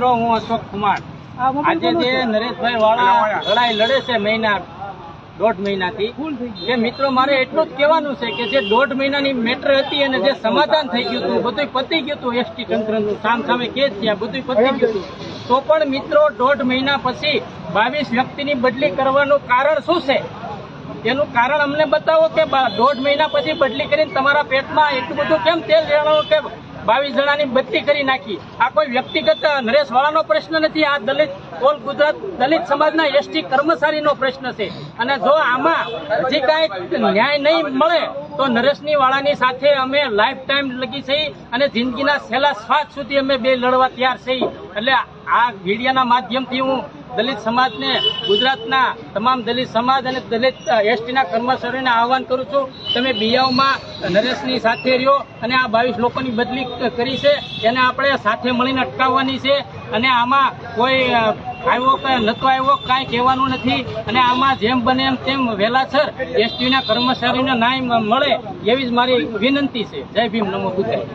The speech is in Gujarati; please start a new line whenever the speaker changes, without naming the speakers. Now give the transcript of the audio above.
મિત્રો, હું અશોક કુમાર. આજે જે નરેશભાઈ વાળા લડાઈ લડે છે દોઢ મહિનાથી, કે મિત્રો મારે એટલું જ કહેવાનું છે કે જે 1.5 મહિનાની મેટર હતી અને જે સમાધાન થઈ ગયું હતું, બધું પતી ગયું હતું, એસટી તંત્રનું સામે કેસ થયા, બધું પતી ગયું હતું, તો પણ મિત્રો 1.5 મહિના પછી 22 વ્યક્તિની બદલી કરવાનું કારણ શું છે? એનું કારણ અમને બતાવો કે 1.5 મહિના પછી બદલી કરીને તમારા પેટમાં એટલું બધું કેમ તેલ રેડાવો કે 22 જણાની બદલી કરી નાખી? આ કોઈ વ્યક્તિગત નરેશ વાળાનો પ્રશ્ન નથી, આ દલિત ઓલ ગુજરાત દલિત સમાજના એસટી કર્મચારીનો પ્રશ્ન છે. અને જો આમાં હજી કાંઈ ન્યાય નહીં મળે તો નરેશની વાળાની સાથે અમે લાઈફ ટાઈમ લગી છે અને જિંદગીના છેલ્લા શ્વાસ સુધી અમે બે લડવા તૈયાર છીએ. એટલે આ મીડિયાના માધ્યમથી હું દલિત સમાજને, ગુજરાતના તમામ દલિત સમાજ અને દલિત એસટીના કર્મચારીઓને આહવાન કરું છું, તમે બીયાવમાં નરેશની સાથે રહ્યો અને આ 22 લોકોની બદલી કરી છે એને આપણે સાથે મળીને અટકાવવાની છે. અને આમાં કોઈ આવ્યો કે નતો આવ્યો કાંઈ કહેવાનું નથી. અને આમાં જેમ બને એમ તેમ વહેલાસર એસટીના કર્મચારીઓને ન્યાય મળે એવી જ મારી વિનંતી છે. જય ભીમ, નમો બુદ્ધાય.